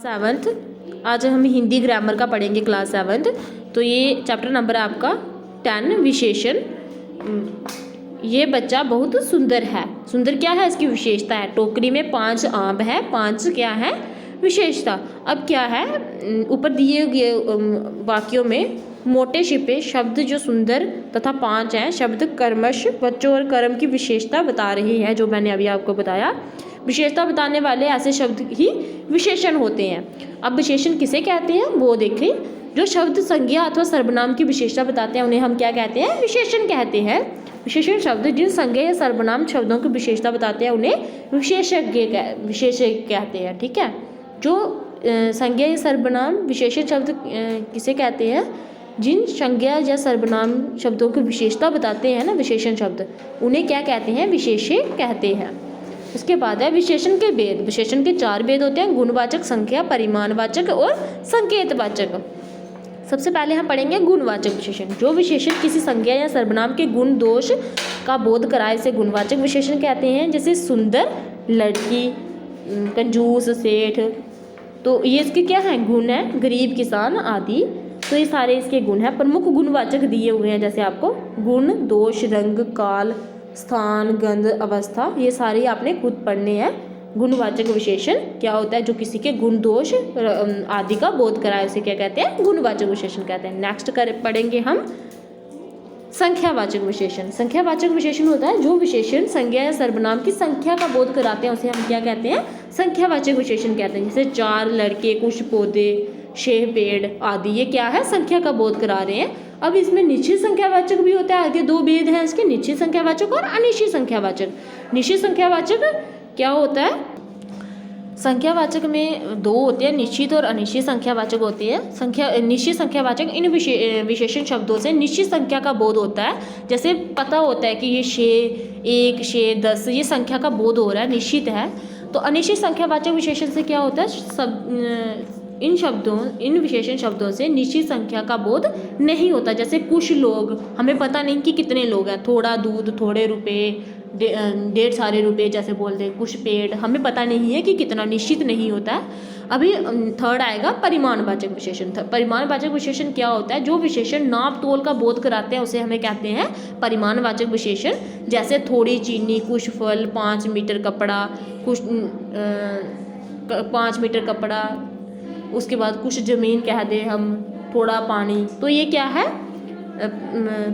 Seventh. आज हम Hindi grammar का पढ़ेंगे क्लास सेवन्थ। तो ये चैप्टर नंबर है आपका 10 विशेषण। ये बच्चा बहुत सुंदर है। सुंदर क्या है, इसकी विशेषता है। टोकरी में 5 आम है, 5 क्या है विशेषता। अब क्या है, ऊपर दिए गए वाक्यों में मोटे छिपे शब्द जो सुंदर तथा 5 हैं शब्द कर्मश बच्चों और कर्म की विशेषता बता रही है, जो मैंने अभी आपको बताया। विशेषता बताने वाले ऐसे शब्द ही विशेषण होते हैं। अब विशेषण किसे कहते हैं वो देखें। जो शब्द संज्ञा अथवा सर्वनाम की विशेषता बताते हैं उन्हें हम क्या कहते हैं, विशेषण कहते हैं। विशेषण शब्द जिन संज्ञा या सर्वनाम शब्दों की विशेषता बताते हैं उन्हें विशेषज्ञ कहते हैं। ठीक है, जो संज्ञा या सर्वनाम विशेषण शब्द किसे कहते हैं, जिन संज्ञा या सर्वनाम शब्दों की विशेषता बताते हैं ना विशेषण शब्द, उन्हें क्या कहते हैं, विशेष्य कहते हैं। उसके बाद है विशेषण के भेद। विशेषण के 4 भेद होते हैं, गुणवाचक, संख्या, परिमाणवाचक और संकेतवाचक। सबसे पहले हम पढ़ेंगे गुणवाचक विशेषण। जो विशेषण किसी संज्ञा या सर्वनाम के गुण दोष का बोध कराए से गुणवाचक विशेषण कहते हैं। जैसे सुंदर, लड़की, कंजूस, सेठ, तो ये इसके क्या हैं, गुण हैं। गरीब, किसान आदि, तो ये सारे इसके गुण हैं। प्रमुख गुणवाचक दिए हुए हैं, जैसे आपको गुण, दोष, रंग, काल, स्थान, गंध, अवस्था, ये सारे आपने खुद पढ़ने हैं। गुणवाचक विशेषण क्या होता है, जो किसी के गुण दोष आदि का बोध कराए उसे क्या कहते हैं, गुणवाचक विशेषण कहते हैं। नेक्स्ट पढ़ेंगे हम संख्यावाचक विशेषण। संख्यावाचक विशेषण होता है जो विशेषण संज्ञा या सर्वनाम की संख्या का बोध कराते हैं उसे हम क्या कहते हैं, संख्यावाचक विशेषण कहते हैं। जैसे 4 लड़के, कुछ पौधे, 6 पेड़ आदि, ये क्या है, संख्या का बोध करा रहे हैं। अब इसमें निश्चित संख्यावाचक भी होता है। आगे 2 भेद हैं इसके, निश्चित संख्यावाचक और अनिश्चित संख्यावाचक। निश्चित संख्यावाचक क्या होता है, संख्यावाचक में 2 होते हैं, निश्चित और अनिश्चित संख्यावाचक होते हैं। निश्चित संख्यावाचक इन विशेषण शब्दों से निश्चित संख्या का बोध होता है। जैसे पता होता है कि ये 6, 1, 6, 10 ये संख्या का बोध हो रहा है, निश्चित है। तो अनिश्चित संख्यावाचक विशेषण से क्या होता है, इन विशेषण शब्दों से निश्चित संख्या का बोध नहीं होता। जैसे कुछ लोग, हमें पता नहीं कि कितने लोग हैं। थोड़ा दूध, थोड़े रुपए, ढेर सारे रुपए जैसे बोल दें। कुछ पेड़, हमें पता नहीं है कि कितना, निश्चित नहीं होता है। अभी थर्ड आएगा परिमाणवाचक विशेषण। परिमाणवाचक विशेषण क्या होता है, जो विशेषण नाप तोल का बोध कराते हैं उसे हमें कहते हैं परिमाणवाचक विशेषण। जैसे थोड़ी चीनी, कुछ फल, 5 मीटर कपड़ा, कुछ 5 मीटर कपड़ा, उसके बाद कुछ ज़मीन कह दें हम, थोड़ा पानी, तो ये क्या है,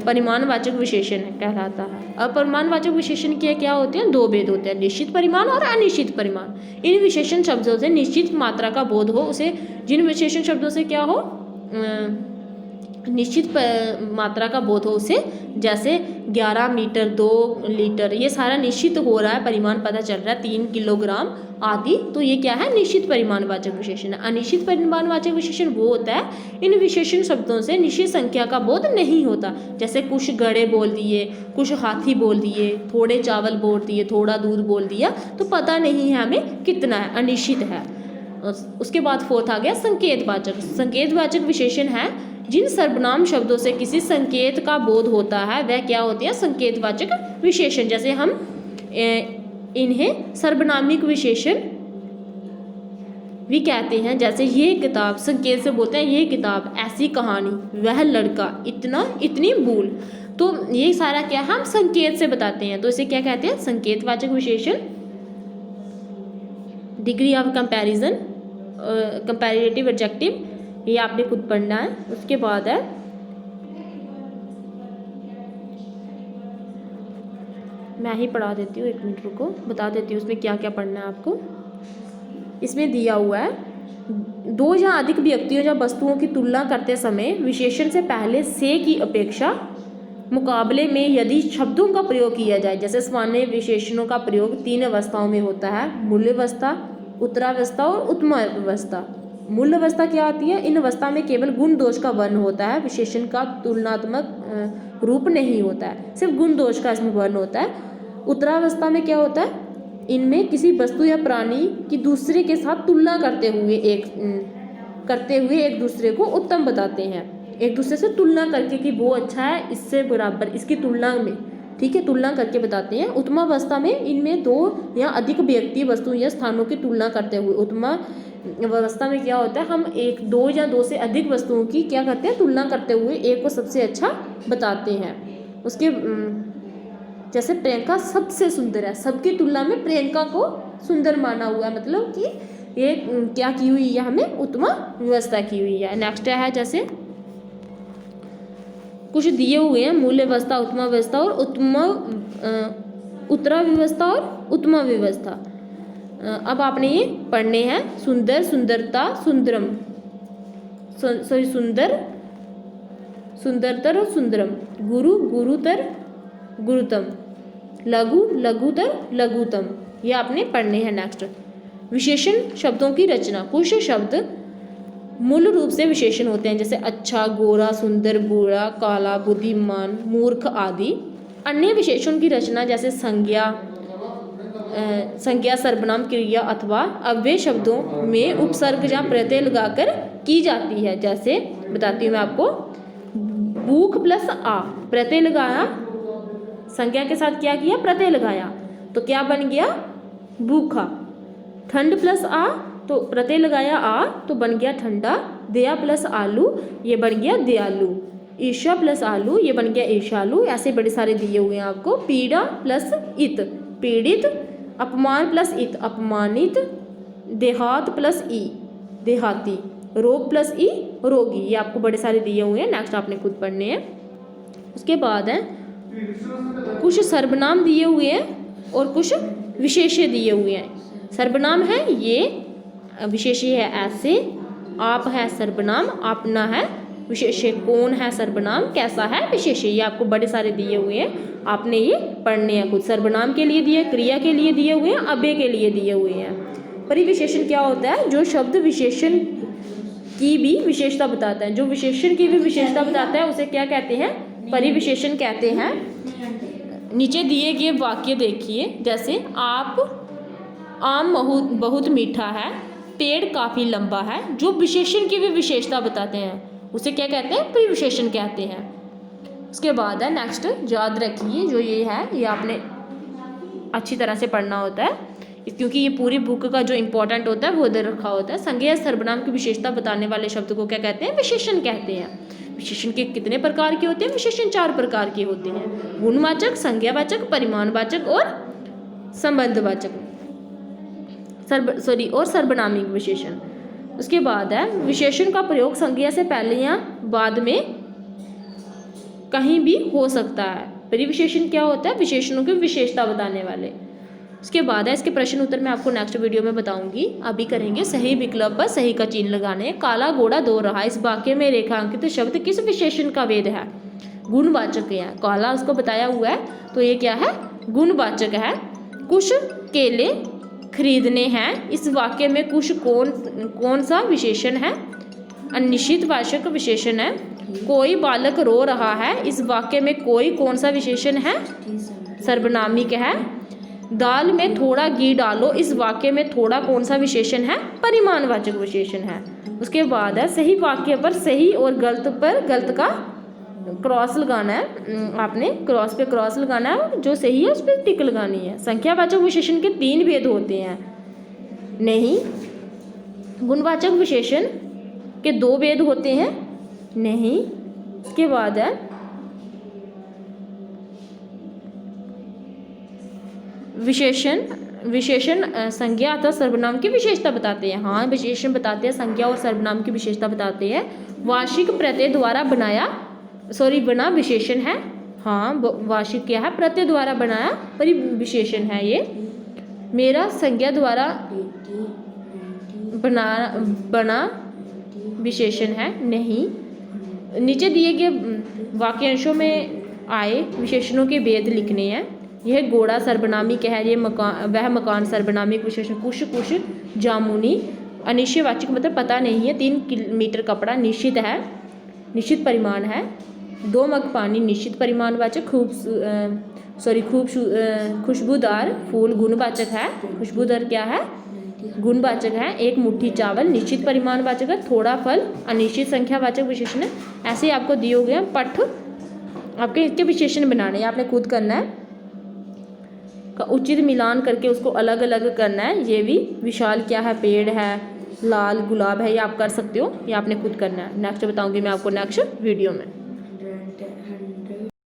परिमाणवाचक विशेषण कहलाता है। अब परिमाणवाचक विशेषण के क्या होते हैं, 2 भेद होते हैं, निश्चित परिमाण और अनिश्चित परिमाण। इन विशेषण शब्दों से निश्चित मात्रा का बोध हो उसे, जिन विशेषण शब्दों से क्या हो, निश्चित मात्रा का बोध हो उसे, जैसे 11 मीटर, 2 लीटर, ये सारा निश्चित हो रहा है, परिमाण पता चल रहा है, 3 किलोग्राम आदि, तो ये क्या है, निश्चित परिमाणवाचक विशेषण है। अनिश्चित परिमाणवाचक विशेषण वो होता है इन विशेषण शब्दों से निश्चित संख्या का बोध नहीं होता। जैसे कुछ घड़े बोल दिए, कुछ हाथी बोल दिए, थोड़े चावल बोल दिए, थोड़ा दूध बोल दिया, तो पता नहीं है हमें कितना है, अनिश्चित है। उसके बाद 4th आ गया संकेतवाचक। संकेतवाचक विशेषण है जिन सर्वनाम शब्दों से किसी संकेत का बोध होता है वह क्या होते हैं, संकेतवाचक विशेषण। जैसे हम इन्हें सर्वनामिक विशेषण भी कहते हैं। जैसे ये किताब, संकेत से बोलते हैं ये किताब, ऐसी कहानी, वह लड़का, इतना, इतनी भूल, तो ये सारा क्या हम संकेत से बताते हैं, तो इसे क्या कहते हैं, संकेतवाचक विशेषण। Degree of comparison, comparative adjective, ये आपने खुद पढ़ना है। उसके बाद है मैं ही पढ़ा देती हूँ, 1 मिनट रुको, बता देती हूँ उसमें क्या क्या पढ़ना है आपको। इसमें दिया हुआ है 2 या अधिक व्यक्तियों या वस्तुओं की तुलना करते समय विशेषण से पहले से की अपेक्षा मुकाबले में यदि शब्दों का प्रयोग किया जाए। जैसे सामान्य विशेषणों का प्रयोग 3 अवस्थाओं में होता है, मूल्यावस्था, उत्तरावस्था और उत्तमावस्था। मूल्यावस्था क्या आती है, इन अवस्था में केवल गुण दोष का वर्ण होता है, विशेषण का तुलनात्मक रूप नहीं होता है, सिर्फ गुण दोष का इसमें वर्ण होता है। उत्तरावस्था में क्या होता है, इनमें किसी वस्तु या प्राणी की दूसरे के साथ तुलना करते हुए एक दूसरे को उत्तम बताते हैं, एक दूसरे से तुलना करके कि वो अच्छा है, इससे बराबर, इसकी तुलना में, ठीक है, तुलना करके बताते हैं। उत्तमावस्था में इनमें 2 या अधिक व्यक्ति, वस्तु या स्थानों की तुलना करते हुए, उत्तमा व्यवस्था में क्या होता है, हम एक, दो या दो से अधिक वस्तुओं की क्या करते हैं, तुलना करते हुए एक को सबसे अच्छा बताते हैं। उसके जैसे प्रियंका सबसे सुंदर है, सबकी तुलना में प्रियंका को सुंदर माना हुआ है, मतलब कि ये क्या की हुई है, हमें उत्तम व्यवस्था की हुई है। नेक्स्ट है जैसे कुछ दिए हुए हैं, मूल्य व्यवस्था, उत्तम व्यवस्था और उत्तरा व्यवस्था और उत्तम व्यवस्था। अब आपने ये पढ़ने हैं, सुंदर, सुंदरता, सुंदरम, सॉरी सुंदर, सुंदरतर और सुंदरम, गुरु, गुरुतर, गुरुतम, लघु, लघुतर, लघुतम, ये आपने पढ़ने हैं। नेक्स्ट विशेषण शब्दों की रचना। कुछ शब्द मूल रूप से विशेषण होते हैं, जैसे अच्छा, गोरा, सुंदर, बूढ़ा, काला, बुद्धिमान, मूर्ख आदि। अन्य विशेषण की रचना जैसे संज्ञा, संज्ञा, सर्वनाम, क्रिया अथवा अव्यय शब्दों में उपसर्ग या प्रत्यय लगाकर की जाती है। जैसे बताती हूँ मैं आपको, भूख प्लस आ, प्रत्यय लगाया, संज्ञा के साथ क्या किया, प्रत्यय लगाया, तो क्या बन गया, भूखा। ठंड प्लस आ, तो प्रत्यय लगाया आ, तो बन गया ठंडा। दया प्लस आलू, ये बन गया दयालु। ईर्ष्या प्लस आलू, ये बन गया ईर्ष्यालु। ऐसे बड़े सारे दिए हुए हैं आपको। पीड़ा प्लस इत, पीड़ित। अपमान प्लस इत, अपमानित। देहात प्लस ई, देहाती। रोग प्लस ई, रोगी। ये आपको बड़े सारे दिए हुए हैं, नेक्स्ट आपने खुद पढ़ने हैं। उसके बाद है कुछ सर्वनाम दिए हुए हैं और कुछ विशेष्य दिए हुए हैं। सर्वनाम है ये, विशेष्य है ऐसे, आप है सर्वनाम, अपना है विशेष्य, कौन है सर्वनाम, कैसा है विशेष्य। ये आपको बड़े सारे दिए हुए हैं, आपने ये पढ़ने हैं। कुछ सर्वनाम के लिए दिए, क्रिया के लिए दिए हुए हैं, अव्यय के लिए दिए हुए हैं। परिविशेषण क्या होता है, जो शब्द विशेषण की भी विशेषता बताता है, जो विशेषण की भी विशेषता बताता है उसे क्या कहते हैं, परिविशेषण कहते हैं। नीचे दिए गए वाक्य देखिए, जैसे आप, आम बहुत मीठा है, पेड़ काफ़ी लंबा है, जो विशेषण की भी विशेषता बताते हैं उसे क्या कहते हैं, परिविशेषण कहते हैं। उसके बाद है नेक्स्ट, याद रखिए जो ये है, ये आपने अच्छी तरह से पढ़ना होता है, क्योंकि ये पूरी बुक का जो इंपॉर्टेंट होता है वो इधर रखा होता है। संज्ञा सर्वनाम की विशेषता बताने वाले शब्द को क्या कहते हैं, विशेषण कहते हैं। विशेषण के कितने प्रकार के होते हैं, विशेषण 4 प्रकार के होते हैं, गुणवाचक, संज्ञावाचक, परिमाणवाचक और संबंधवाचक, और सर्वनामिक विशेषण। उसके बाद है विशेषण का प्रयोग संज्ञा से पहले या बाद में कहीं भी हो सकता है। परिविशेषण क्या होता है, विशेषणों की विशेषता बताने वाले। उसके बाद है इसके प्रश्न उत्तर मैं आपको नेक्स्ट वीडियो में बताऊंगी। अभी करेंगे सही विकल्प पर सही का चिन्ह लगाने। काला घोड़ा दौड़ रहा, इस वाक्य में रेखांकित शब्द किस विशेषण का वेद है, गुणवाचक है। काला उसको बताया हुआ है, तो ये क्या है, गुणवाचक है। कुछ केले खरीदने हैं, इस वाक्य में कुछ कौन सा विशेषण है, अनिश्चित वाचक विशेषण है। कोई बालक रो रहा है, इस वाक्य में कोई कौन सा विशेषण है, सर्वनामिक है। दाल में थोड़ा घी डालो, इस वाक्य में थोड़ा कौन सा विशेषण है, परिमाणवाचक विशेषण है। उसके बाद है सही वाक्य पर सही और गलत पर गलत का क्रॉस लगाना है, आपने क्रॉस पे क्रॉस लगाना है, जो सही है उस पर टिक लगानी है। संख्यावाचक विशेषण के 3 भेद होते हैं, नहीं। गुणवाचक विशेषण के 2 भेद होते हैं, नहीं। उसके बाद है विशेषण संज्ञा अथवा सर्वनाम की विशेषता बताते हैं। हाँ, विशेषण बताते हैं, संज्ञा और सर्वनाम की विशेषता बताते हैं। वार्षिक प्रत्यय द्वारा बना विशेषण है। हाँ, वार्षिक क्या है, प्रत्यय द्वारा बनाया परिविशेषण है ये। मेरा संज्ञा द्वारा बना विशेषण है, नहीं। नीचे दिए गए वाक्यांशों में आए विशेषणों के भेद लिखने हैं। यह घोड़ा सर्वनामिक है, ये वह मकान सर्वनामिक विशेषण। कुछ जामुनी अनिश्चयवाचक मतलब पता नहीं है। 3 मीटर कपड़ा निश्चित है, निश्चित परिमाण है। 2 मग पानी निश्चित परिमाणवाचक। खुशबूदार फूल गुणवाचक है। खुशबूदार क्या है, गुणवाचक है। 1 मुट्ठी चावल निश्चित परिमाणवाचक है। थोड़ा फल अनिश्चित संख्यावाचक विशेषण है। ऐसे आपको दिए हुए हैं पठ, आपके इसके विशेषण बनाने हैं, आपने खुद करना है, का उचित मिलान करके उसको अलग अलग करना है। ये भी विशाल क्या है, पेड़ है। लाल गुलाब है, ये आप कर सकते हो, ये आपने खुद करना है। नेक्स्ट बताऊंगी मैं आपको नेक्स्ट वीडियो में।